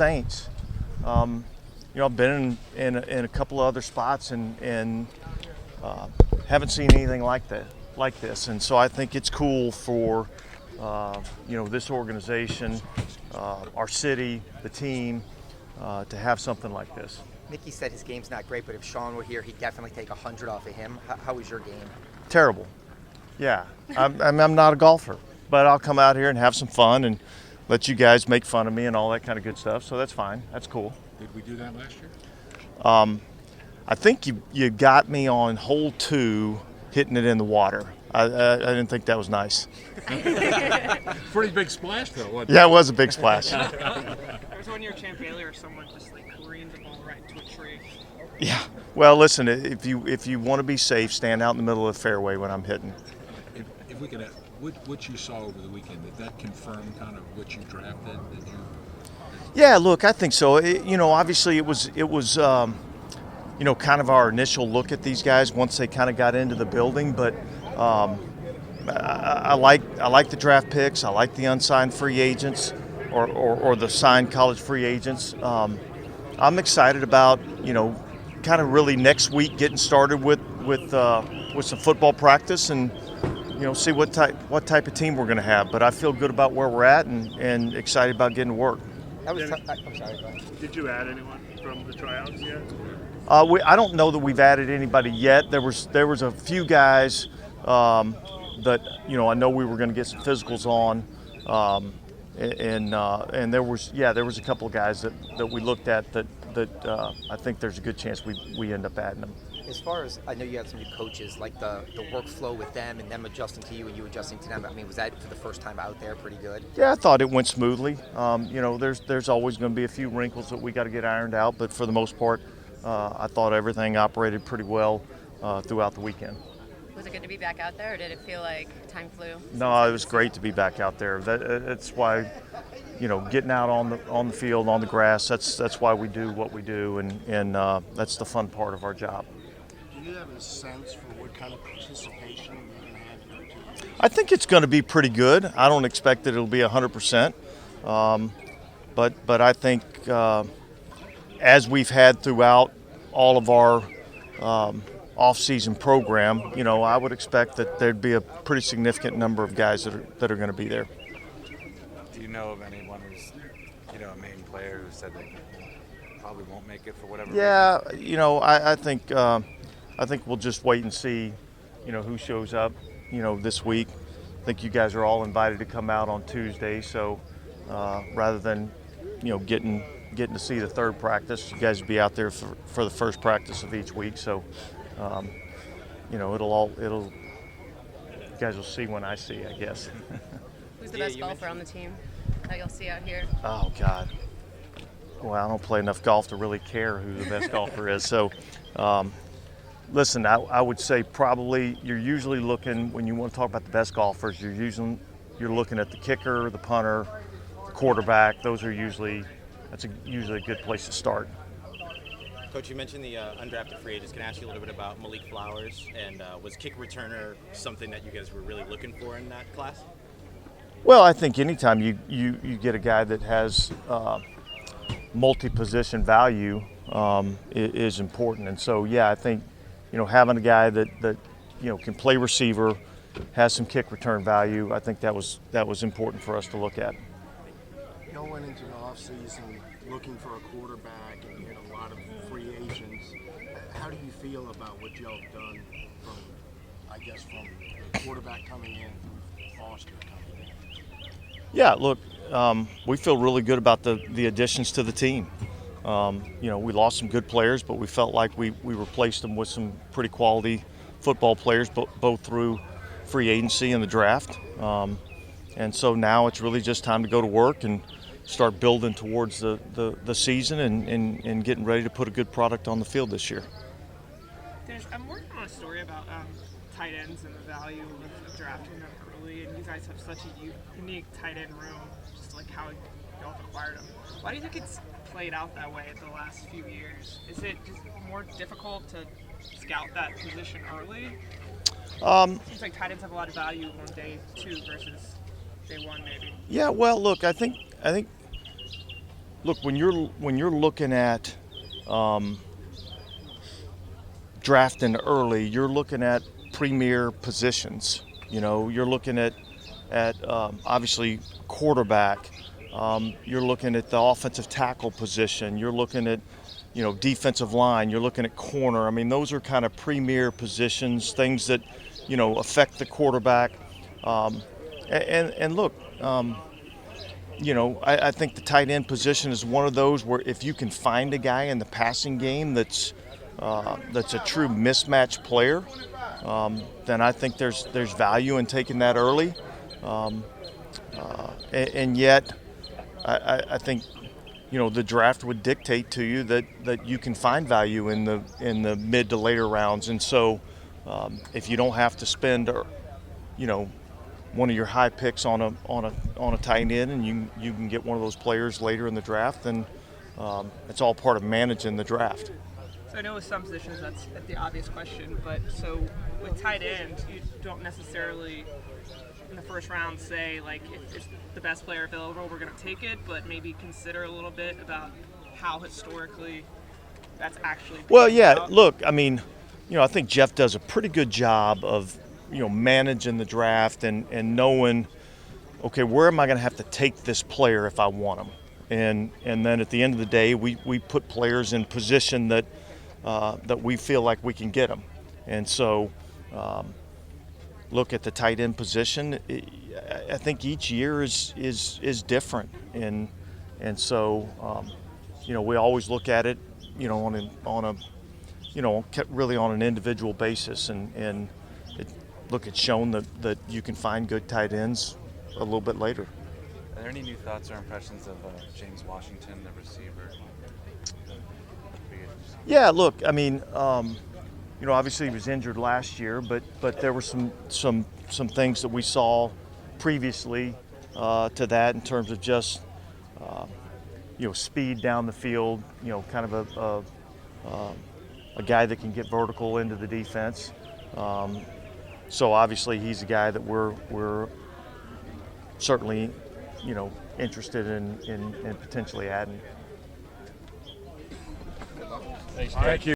Saints. I've been in a couple of other spots and haven't seen anything like this. And so I think it's cool for this organization, our city, the team, to have something like this. Mickey said his game's not great, but if Sean were here, he'd definitely take 100 off of him. How was your game? Terrible. Yeah, I'm not a golfer, but I'll come out here and have some fun and let you guys make fun of me and all that kind of good stuff. So that's fine. That's cool. Did we do that last year? I think you got me on hole 2 hitting it in the water. I didn't think that was nice. Pretty big splash, though, wasn't it? Yeah, it was a big splash. There was one year Champ Bailey or someone just like careened the ball right into a tree. Yeah. Well, listen, if you want to be safe, stand out in the middle of the fairway when I'm hitting. If we could ask, what you saw over the weekend, did that confirm kind of what you drafted? Yeah, look, I think so. Obviously it was kind of our initial look at these guys once they kind of got into the building. But I like the draft picks. I like the unsigned free agents or the signed college free agents. I'm excited about kind of really next week getting started with some football practice and see what type of team we're going to have. But I feel good about where we're at and excited about getting to work. I'm sorry. Did you add anyone from the tryouts yet? I don't know that we've added anybody yet. There was a few guys that I know we were going to get some physicals on, and there was a couple of guys that we looked at that I think there's a good chance we end up adding them. As far as I know, you have some new coaches, like the workflow with them and them adjusting to you and you adjusting to them. I mean, was that for the first time out there pretty good? Yeah, I thought it went smoothly. There's always going to be a few wrinkles that we got to get ironed out, but for the most part, I thought everything operated pretty well throughout the weekend. Was it good to be back out there, or did it feel like time flew? No, it was great to be back out there. That's why, getting out on the field, on the grass. That's why we do what we do, and that's the fun part of our job. Do you have a sense for what kind of participation you're going to have here? I think it's going to be pretty good. I don't expect that it'll be 100%, but I think as we've had throughout all of our off-season program, I would expect that there'd be a pretty significant number of guys that are going to be there. Do you know of anyone who's, a main player who said they probably won't make it for whatever reason? Yeah, I think we'll just wait and see, who shows up, this week. I think you guys are all invited to come out on Tuesday, so rather than, getting to see the third practice, you guys will be out there for the first practice of each week. So, you guys will see when I see, I guess. Who's the best golfer on the team that you'll see out here? Oh, God. Well, I don't play enough golf to really care who the best golfer is. So, listen, I would say probably you're usually looking, when you want to talk about the best golfers, you're looking at the kicker, the punter, the quarterback. That's usually a good place to start. Coach, you mentioned the undrafted free agents. Can I ask you a little bit about Malik Flowers? And was kick returner something that you guys were really looking for in that class? Well, I think anytime you get a guy that has multi-position value is important. And so, yeah, I think, having a guy that can play receiver, has some kick return value, I think that was important for us to look at. Y'all went into the offseason looking for a quarterback and you had a lot of free agents. How do you feel about what y'all have done from the quarterback coming in through Foster coming in? Yeah, look, we feel really good about the additions to the team. We lost some good players, but we felt like we replaced them with some pretty quality football players, both through free agency and the draft. And so now it's really just time to go to work and start building towards the season and getting ready to put a good product on the field this year. Dennis, I'm working on a story about tight ends and the value of drafting them early, and you guys have such a unique tight end room, just like how y'all have acquired them. Why do you think it's played out that way the last few years? Is it just more difficult to scout that position early? Seems like tight ends have a lot of value on day 2 versus day 1, maybe. Yeah, well, look, I think look, when you're looking at drafting early, you're looking at premier positions. You know, you're looking at obviously quarterback. You're looking at the offensive tackle position. You're looking at, you know, defensive line. You're looking at corner. I mean, those are kind of premier positions, things that, you know, affect the quarterback. And look, you know, I think the tight end position is one of those where if you can find a guy in the passing game that's a true mismatch player, then I think there's value in taking that early. And yet, I think, you know, the draft would dictate to you that you can find value in the mid to later rounds. And so, if you don't have to spend, you know, one of your high picks on a tight end, and you can get one of those players later in the draft, then it's all part of managing the draft. So I know with some positions that's the obvious question, but so with tight end, you don't necessarily in the first round say like if it's the best player available, we're going to take it, but maybe consider a little bit about how historically that's actually. Well, yeah. Out. Look, I mean, you know, I think Jeff does a pretty good job of, you know, managing the draft and knowing, okay, where am I going to have to take this player if I want him, and then at the end of the day, we put players in position that we feel like we can get them, and so look at the tight end position. I think each year is different, and so you know, we always look at it, you know, on a you know, really on an individual basis, and look, it's shown that you can find good tight ends a little bit later. Are there any new thoughts or impressions of James Washington, the receiver? Yeah, look, I mean, you know, obviously he was injured last year, but there were some things that we saw previously to that in terms of just you know, speed down the field. You know, kind of a guy that can get vertical into the defense. So obviously he's a guy that we're certainly, you know, interested in potentially adding. Thank you.